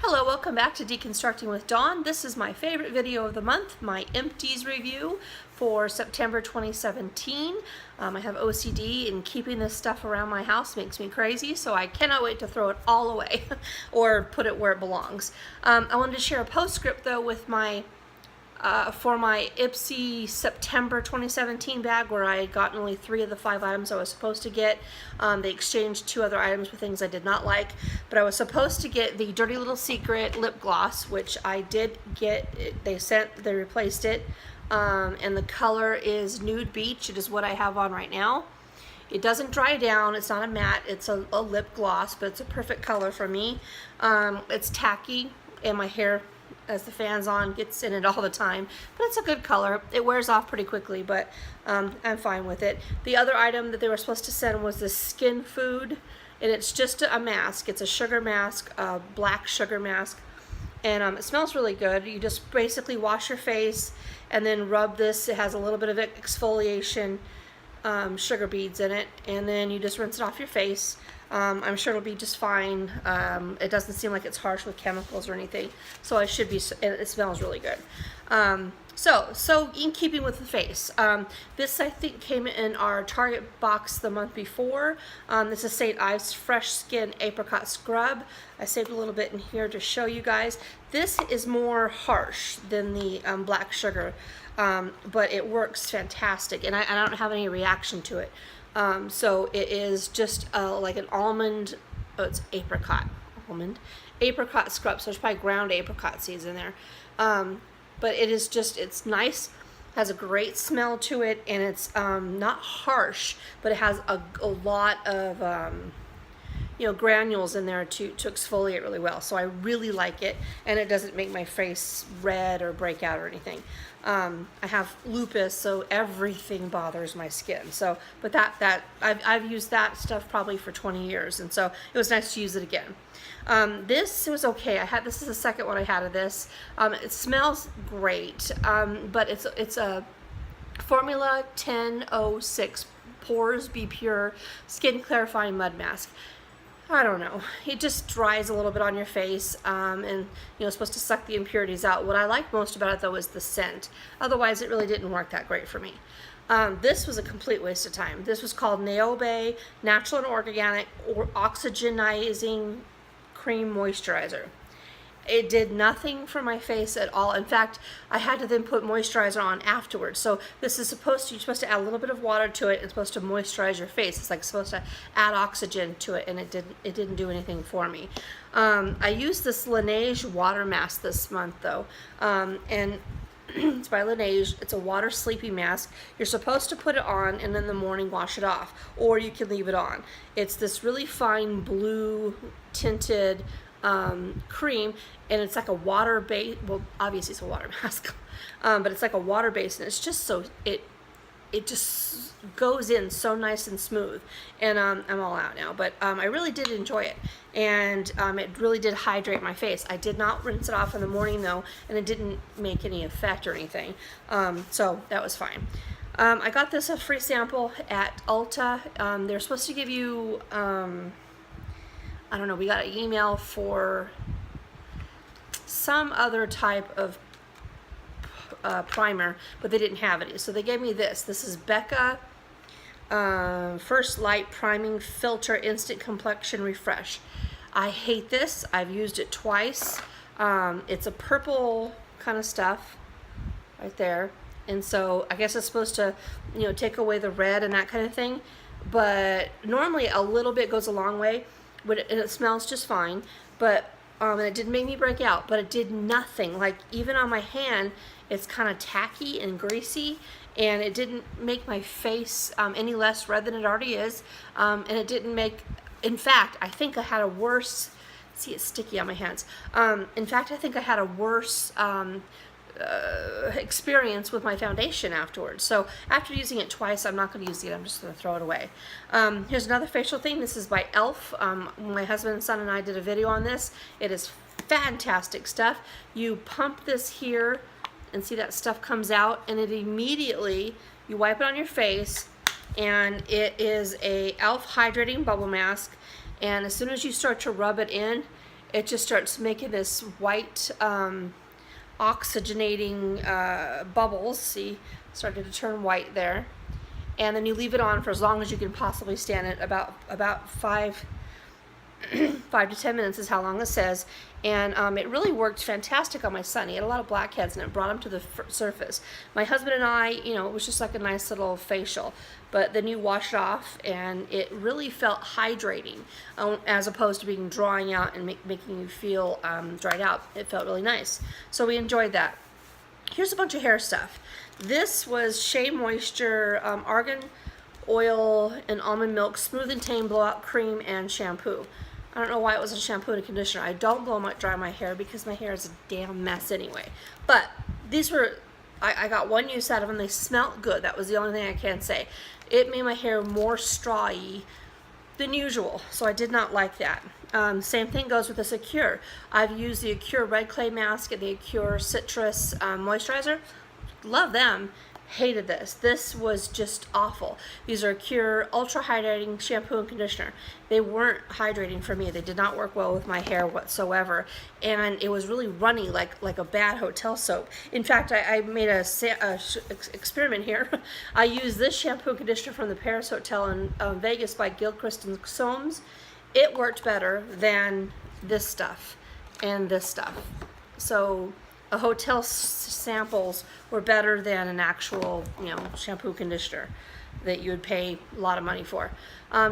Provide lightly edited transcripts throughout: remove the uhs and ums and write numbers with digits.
Hello, welcome back to Deconstructing with Dawn. This is my favorite video of the month, my Empties review for September 2017. I have OCD and keeping this stuff around my house makes me crazy, so I cannot wait to throw it all away or put it where it belongs. I wanted to share a postscript though with my for my Ipsy September 2017 bag, where I had gotten only 3 of the 5 items I was supposed to get. They exchanged 2 other items with things I did not like, but I was supposed to get the Dirty Little Secret lip gloss, which I did get. They replaced it, and the color is Nude Beach. It is what I have on right now. It doesn't dry down, it's not a matte, it's a lip gloss, but it's a perfect color for me. It's tacky, and my hair, as the fan's on, gets in it all the time, but it's a good color. It wears off pretty quickly, but I'm fine with it. The other item that they were supposed to send was this Skin Food, and it's just a mask. It's a sugar mask, a black sugar mask, and it smells really good. You just basically wash your face and then rub this. It has a little bit of exfoliation sugar beads in it, and then you just rinse it off your face. I'm sure it'll be just fine. It doesn't seem like it's harsh with chemicals or anything, so it smells really good. So in keeping with the face, this I think came in our Target box the month before. This is St. Ives Fresh Skin Apricot Scrub. I saved a little bit in here to show you guys. This is more harsh than the black sugar, but it works fantastic, and I don't have any reaction to it. So it is just like an almond, it's apricot scrub, so there's probably ground apricot seeds in there. But it is just, it's nice, has a great smell to it, and it's not harsh, but it has a lot of granules in there to exfoliate really well. So I really like it, and it doesn't make my face red or break out or anything. I have lupus, so everything bothers my skin. So, but I've used that stuff probably for 20 years, and so it was nice to use it again. This was okay. This is the second one I had of this. It smells great, but it's a Formula 1006 Pores Be Pure Skin Clarifying Mud Mask. I don't know. It just dries a little bit on your face, and it's supposed to suck the impurities out. What I like most about it though is the scent. Otherwise, it really didn't work that great for me. This was a complete waste of time. This was called Naobe Natural and Organic Oxygenizing Cream Moisturizer. It did nothing for my face at all. In fact, I had to then put moisturizer on afterwards. So this is you're supposed to add a little bit of water to it. It's supposed to moisturize your face. It's like supposed to add oxygen to it, and it didn't do anything for me. I used this Laneige water mask this month though, and it's by Laneige. It's a water sleepy mask. You're supposed to put it on and in the morning wash it off, or you can leave it on. It's this really fine blue tinted cream, and it's like a water base. Well, obviously it's a water mask, but it's like a water base, and it's just so it just goes in so nice and smooth. And I'm all out now, but I really did enjoy it, and it really did hydrate my face. I did not rinse it off in the morning though, and it didn't make any effect or anything, so that was fine. I got this a free sample at Ulta. They're supposed to give you I don't know, we got an email for some other type of primer, but they didn't have it. So they gave me this. This is Becca First Light Priming Filter Instant Complexion Refresh. I hate this. I've used it twice. It's a purple kind of stuff right there. And so I guess it's supposed to, take away the red and that kind of thing. But normally a little bit goes a long way. And it smells just fine, but and it didn't make me break out, but it did nothing. Like, even on my hand, it's kind of tacky and greasy, and it didn't make my face any less red than it already is, and it didn't make, in fact, I think I had a worse, see, it's sticky on my hands. In fact, I think I had a worse experience with my foundation afterwards. So after using it twice, I'm not going to use it. I'm just going to throw it away. Here's another facial thing. This is by e.l.f. My husband, son, and I did a video on this. It is fantastic stuff. You pump this here, and see that stuff comes out, and it immediately, you wipe it on your face, and it is a e.l.f. hydrating bubble mask. And as soon as you start to rub it in, it just starts making this white oxygenating bubbles. See, started to turn white there. And then you leave it on for as long as you can possibly stand it. About 5 to 10 minutes is how long it says. And it really worked fantastic on my son. He had a lot of blackheads, and it brought him to the surface. My husband and I, you know, it was just like a nice little facial. But then you wash it off, and it really felt hydrating, as opposed to being drying out and making you feel dried out. It felt really nice. So we enjoyed that. Here's a bunch of hair stuff. This was Shea Moisture Argan Oil and Almond Milk Smooth and Tame Blowout Cream and Shampoo. I don't know why it wasn't shampoo and conditioner. I don't dry my hair because my hair is a damn mess anyway. But these were, I got one use out of them. They smelled good. That was the only thing I can say. It made my hair more strawy than usual, so I did not like that. Same thing goes with the Acure. I've used the Acure Red Clay Mask and the Acure Citrus Moisturizer. Love them. Hated this. This was just awful. These are Acure Ultra Hydrating Shampoo and Conditioner. They weren't hydrating for me. They did not work well with my hair whatsoever. And it was really runny like a bad hotel soap. In fact, I made a experiment here. I used this shampoo and conditioner from the Paris Hotel in Vegas by Gilchrist and Soames. It worked better than this stuff and this stuff. So a hotel samples were better than an actual, you know, shampoo conditioner that you would pay a lot of money for.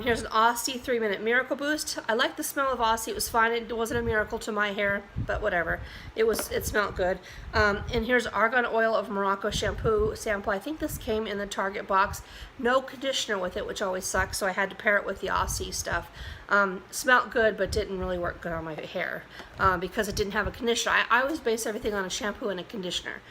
Here's an Aussie 3-minute Miracle Boost. I like the smell of Aussie. It was fine. It wasn't a miracle to my hair, but whatever. It smelled good. And here's Argan Oil of Morocco shampoo sample. I think this came in the Target box. No conditioner with it, which always sucks, so I had to pair it with the Aussie stuff. Smelled good, but didn't really work good on my hair because it didn't have a conditioner. I always base everything on a shampoo and a conditioner.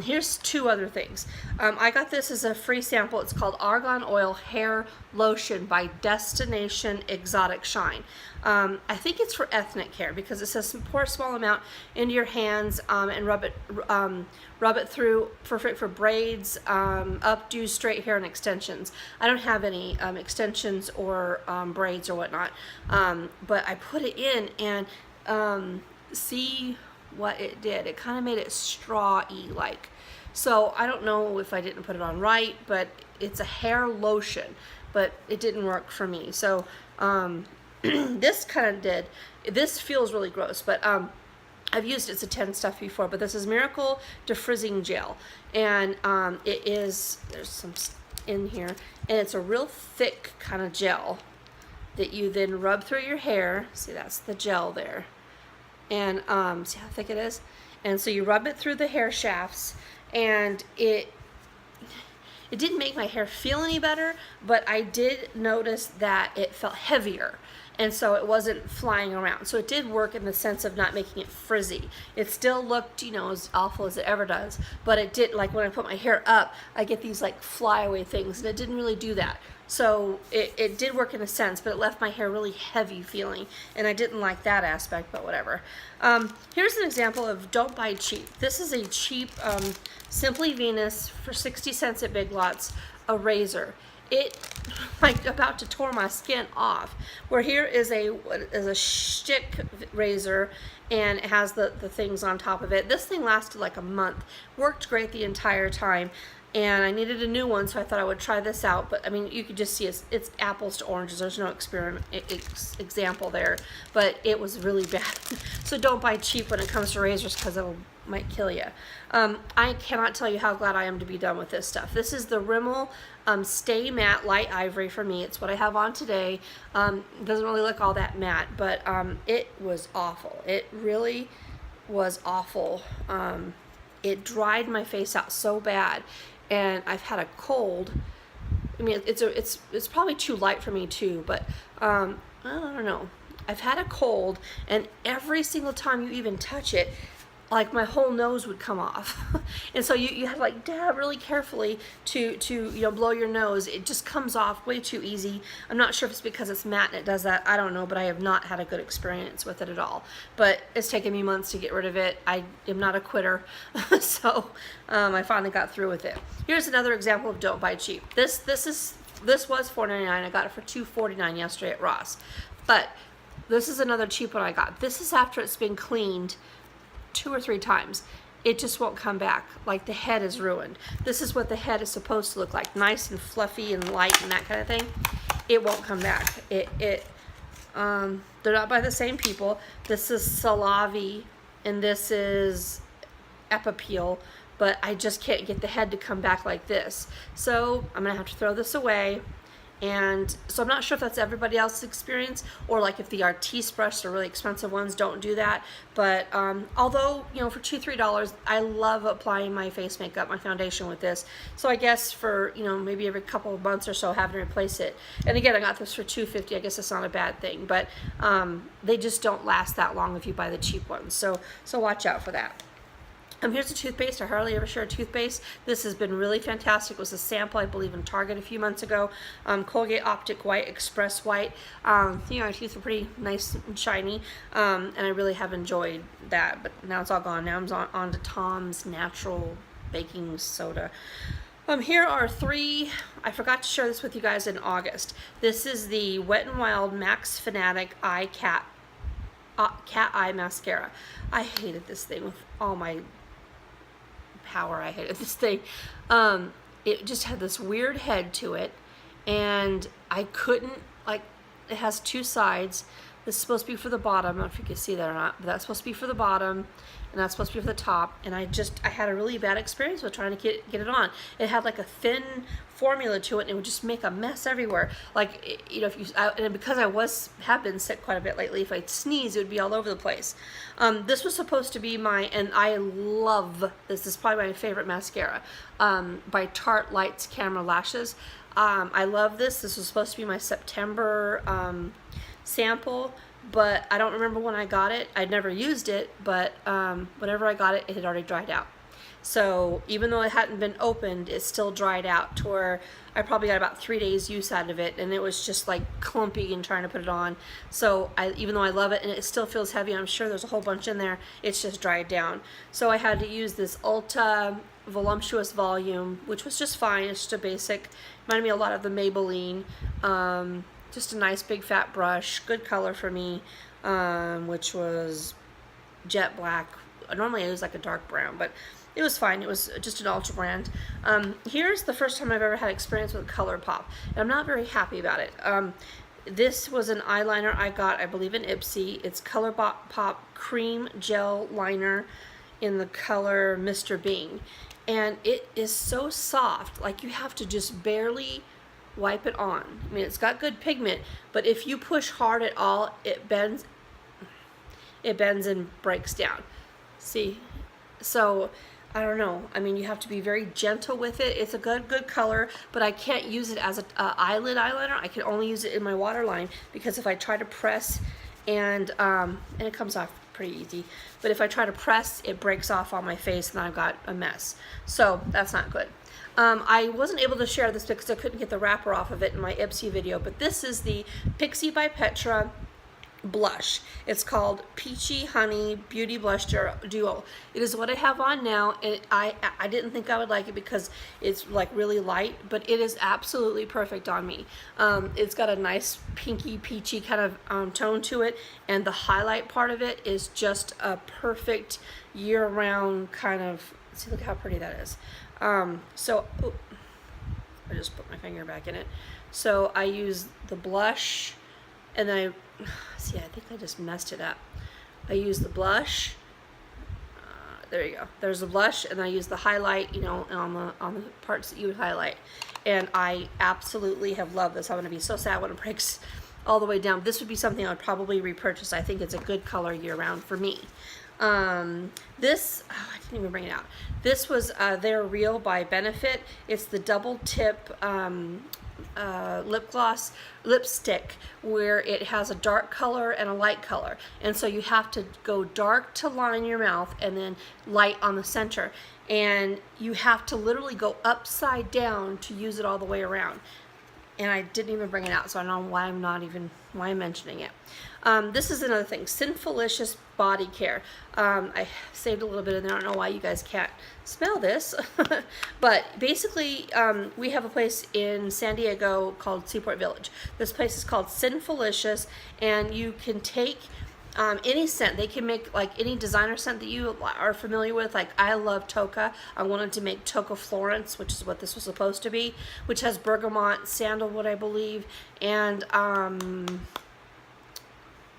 Here's two other things. I got this as a free sample. It's called Argan Oil Hair Lotion by Destination Exotic Shine. I think it's for ethnic hair because it says pour a small amount into your hands and rub it through, perfect for braids, updo, straight hair, and extensions. I don't have any extensions or braids or whatnot, but I put it in and see what it did. It kind of made it straw-y like. So I don't know if I didn't put it on right, but it's a hair lotion, but it didn't work for me. So this kind of did. This feels really gross, but I've used It's a 10 stuff before, but this is Miracle Defrizzing Gel, and there's some in here, and it's a real thick kind of gel that you then rub through your hair. See, that's the gel there. And see how thick it is? And so you rub it through the hair shafts, and it didn't make my hair feel any better, but I did notice that it felt heavier, and so it wasn't flying around. So it did work in the sense of not making it frizzy. It still looked, you know, as awful as it ever does, but it did, like when I put my hair up, I get these like flyaway things, and it didn't really do that. So it did work in a sense, but it left my hair really heavy feeling, and I didn't like that aspect, but whatever. Here's an example of Don't Buy Cheap. This is a cheap Simply Venus for 60 cents at Big Lots, a razor. It like about to tore my skin off. Where here is a stick razor, and it has the things on top of it. This thing lasted like a month, worked great the entire time, and I needed a new one, so I thought I would try this out. But I mean, you could just see it's apples to oranges. There's no example there, but it was really bad. So don't buy cheap when it comes to razors, because it might kill you. I cannot tell you how glad I am to be done with this stuff. This is the Rimmel Stay Matte Light Ivory for me. It's what I have on today. It doesn't really look all that matte, but it was awful. It really was awful. It dried my face out so bad, and I've had a cold. I mean, it's probably too light for me too, but I don't know. I've had a cold, and every single time you even touch it, like my whole nose would come off. And so you have to like dab really carefully to you know, blow your nose. It just comes off way too easy. I'm not sure if it's because it's matte and it does that. I don't know, but I have not had a good experience with it at all. But it's taken me months to get rid of it. I am not a quitter. So I finally got through with it. Here's another example of Don't Buy Cheap. This was $4.99. I got it for $2.49 yesterday at Ross. But this is another cheap one I got. This is after it's been cleaned 2 or 3 times. It just won't come back. Like the head is ruined. This is what the head is supposed to look like. Nice and fluffy and light and that kind of thing. It won't come back. They're not by the same people. This is Salavi and this is Epipeel, but I just can't get the head to come back like this. So I'm gonna have to throw this away. And so I'm not sure if that's everybody else's experience, or like if the Artiste brush, the really expensive ones, don't do that. But although, you know, for $2-3, I love applying my face makeup, my foundation with this. So I guess for, you know, maybe every couple of months or so having to replace it. And again, I got this for $2.50. I guess it's not a bad thing, but they just don't last that long if you buy the cheap ones. So watch out for that. Here's a toothpaste. I hardly ever share a toothpaste. This has been really fantastic. It was a sample, I believe, in Target a few months ago. Colgate Optic White, Express White. You know, our teeth are pretty nice and shiny, and I really have enjoyed that. But now it's all gone. Now I'm on to Tom's Natural Baking Soda. Here are 3, I forgot to share this with you guys in August. This is the Wet n Wild Max Fanatic Cat Eye Mascara. I hated this thing with all my power. I hated this thing. It just had this weird head to it, and I couldn't, like, it has 2 sides. This is supposed to be for the bottom. I don't know if you can see that or not, but that's supposed to be for the bottom, and that's supposed to be for the top. And I had a really bad experience with trying to get it on. It had like a thin formula to it, and it would just make a mess everywhere. Like, you know, and because I have been sick quite a bit lately, if I sneeze, it would be all over the place. This was supposed to be and I love this. This is probably my favorite mascara, by Tarte Lights Camera Lashes. I love this. This was supposed to be my September sample, but I don't remember when I got it. I'd never used it, but whenever I got it, it had already dried out. So even though it hadn't been opened, it still dried out to where I probably got about 3 days use out of it, and it was just like clumpy and trying to put it on. So even though I love it and it still feels heavy, I'm sure there's a whole bunch in there, it's just dried down. So I had to use this Ulta Voluptuous Volume, which was just fine. It's just a basic, reminded me a lot of the Maybelline. Just a nice big fat brush, good color for me, which was jet black. Normally I use like a dark brown, but it was fine. It was just an Ulta brand. Here's the first time I've ever had experience with ColourPop, and I'm not very happy about it. This was an eyeliner I got, I believe, in Ipsy. It's ColourPop Cream Gel Liner in the color Mr. Bing, and it is so soft, like you have to just barely wipe it on. I mean, it's got good pigment, but if you push hard at all, it bends and breaks down. See? So I don't know. I mean, you have to be very gentle with it. It's a good color, but I can't use it as a eyelid eyeliner. I can only use it in my waterline, because if I try to press and it comes off pretty easy, but if I try to press, it breaks off on my face and I've got a mess. So that's not good. I wasn't able to share this because I couldn't get the wrapper off of it in my Ipsy video, but this is the Pixie by Petra blush. It's called Peachy Honey Beauty Blush Duo. It is what I have on now, and I didn't think I would like it because it's like really light, but it is absolutely perfect on me. It's got a nice pinky peachy kind of tone to it, and the highlight part of it is just a perfect year-round kind of, see, look how pretty that is. So I just put my finger back in it. So I use the blush, and then see, I think I just messed it up. I use the blush. There you go. There's the blush, and I use the highlight, you know, on the parts that you would highlight. And I absolutely have loved this. I'm going to be so sad when it breaks all the way down. This would be something I would probably repurchase. I think it's a good color year-round for me. This, oh, I didn't even bring it out. This was They're Real by Benefit. It's the double tip lip gloss lipstick, where it has a dark color and a light color, and so you have to go dark to line your mouth and then light on the center, and you have to literally go upside down to use it all the way around. And I didn't even bring it out, so I don't know why I'm mentioning it. This is another thing, Sinfulicious Body Care. I saved a little bit in there. I don't know why you guys can't smell this, but basically we have a place in San Diego called Seaport Village. This place is called Sinfulicious, and you can take any scent. They can make like any designer scent that you are familiar with. Like I love Toka. I wanted to make Toka Florence, which is what this was supposed to be, which has bergamot, sandalwood, I believe, and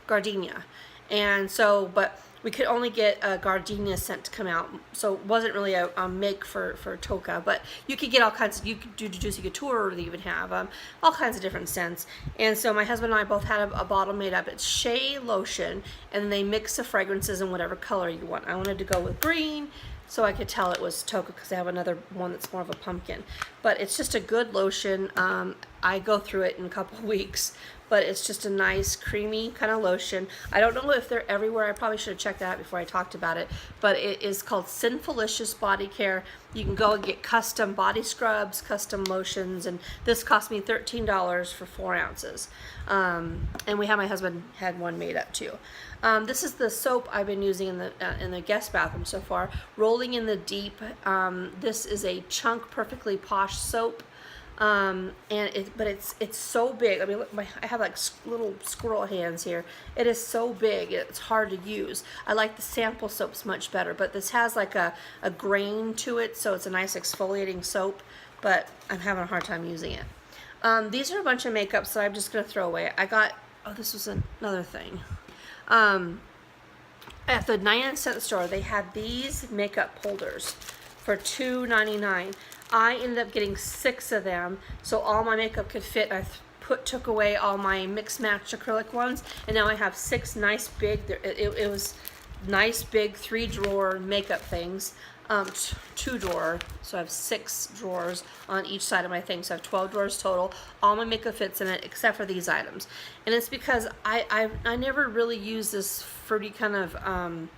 gardenia. And so, but we could only get a gardenia scent to come out, so it wasn't really a make for Toka, but you could get all kinds of, you could do Juicy Couture, they even have all kinds of different scents. And so my husband and I both had a bottle made up. It's shea lotion, and they mix the fragrances in whatever color you want. I wanted to go with green, so I could tell it was Toka because I have another one that's more of a pumpkin. But it's just a good lotion. I go through it in a couple of weeks, but it's just a nice creamy kind of lotion. I don't know if they're everywhere. I probably should have checked that out before I talked about it, but it is called Sinfulicious Body Care. You can go and get custom body scrubs, custom lotions, and this cost me $13 for 4 ounces. And we had, my husband had one made up too. This is the soap I've been using in the guest bathroom so far. Rolling in the Deep. This is a Chunk Perfectly Posh soap. But it's so big. I mean, look, I have like little squirrel hands here. It is so big, it's hard to use. I like the sample soaps much better, but this has like a grain to it, so it's a nice exfoliating soap, but I'm having a hard time using it. These are a bunch of makeups that I'm just going to throw away. I got, oh, this was another thing. At the 99-cent store, they had these makeup holders for $2.99. I ended up getting 6 of them, so all my makeup could fit. I took away all my mix match acrylic ones, and now I have 6 nice big, it was nice big 3-drawer makeup things. 2-drawer, so I have 6 drawers on each side of my thing, so I have 12 drawers total. All my makeup fits in it except for these items, and it's because I never really use this fruity kind of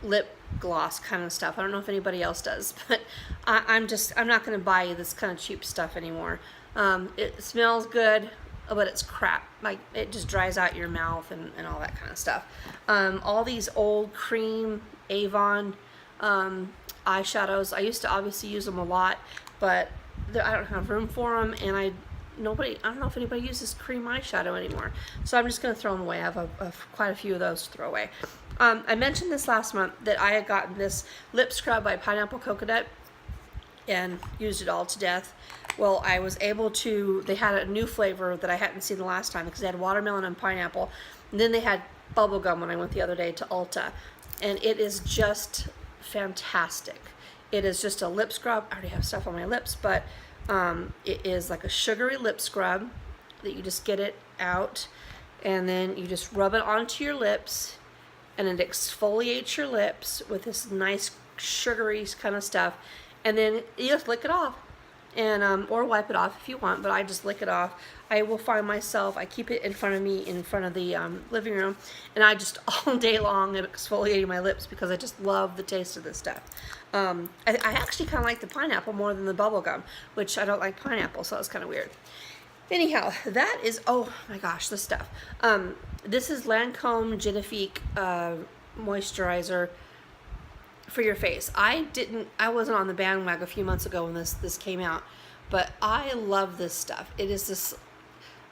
lip gloss kind of stuff. I don't know if anybody else does, but I'm not going to buy this kind of cheap stuff anymore. It smells good, but it's crap. Like, it just dries out your mouth and all that kind of stuff. All these old cream Avon eyeshadows. I used to obviously use them a lot, but I don't have room for them, and I don't know if anybody uses cream eyeshadow anymore, so I'm just going to throw them away. I have quite a few of those to throw away. I mentioned this last month that I had gotten this lip scrub by Pineapple Coconut and used it all to death. Well, I was able to, they had a new flavor that I hadn't seen the last time because they had watermelon and pineapple, and then they had bubblegum when I went the other day to Ulta, and it is just fantastic. It is just a lip scrub. I already have stuff on my lips, but it is like a sugary lip scrub that you just get it out, and then you just rub it onto your lips, and it exfoliates your lips with this nice sugary kind of stuff, and then you just lick it off, and or wipe it off if you want, but I just lick it off. I will find myself, I keep it in front of me in front of the living room, and I just all day long am exfoliating my lips because I just love the taste of this stuff. I actually kind of like the pineapple more than the bubble gum, which I don't like pineapple, so it's kind of weird. Anyhow, that is, oh my gosh, this stuff. This is Lancome Genifique moisturizer for your face. I wasn't on the bandwagon a few months ago when this came out, but I love this stuff. It is this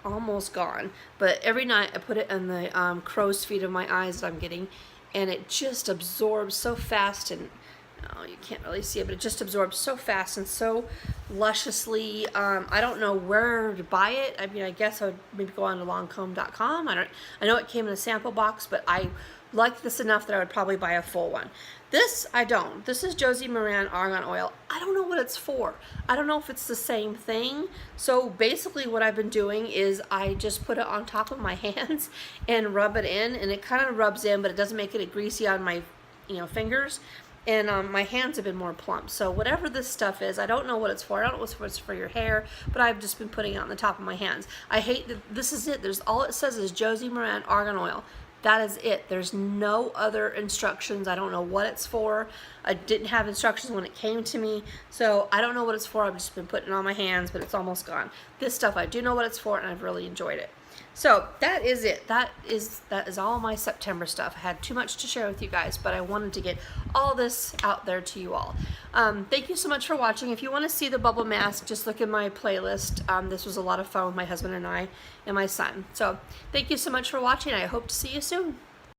almost gone, but every night I put it in the crow's feet of my eyes that I'm getting, and it just absorbs so fast, and oh, you can't really see it, but it just absorbs so fast and so lusciously. I don't know where to buy it. I mean, I guess I would maybe go on to Lancome.com. I know it came in a sample box, but I like this enough that I would probably buy a full one. This, I don't. This is Josie Maran Argan Oil. I don't know what it's for. I don't know if it's the same thing. So basically what I've been doing is I just put it on top of my hands and rub it in, and it kind of rubs in, but it doesn't make it greasy on my fingers. And my hands have been more plump. So whatever this stuff is, I don't know what it's for. I don't know if it's for your hair, but I've just been putting it on the top of my hands. I hate that this is it. All it says is Josie Maran Argan Oil. That is it. There's no other instructions. I don't know what it's for. I didn't have instructions when it came to me, so I don't know what it's for. I've just been putting it on my hands, but it's almost gone. This stuff, I do know what it's for, and I've really enjoyed it. So that is it. That is all my September stuff. I had too much to share with you guys, but I wanted to get all this out there to you all. Thank you so much for watching. If you want to see the bubble mask, just look in my playlist. This was a lot of fun with my husband and I and my son. So thank you so much for watching. I hope to see you soon.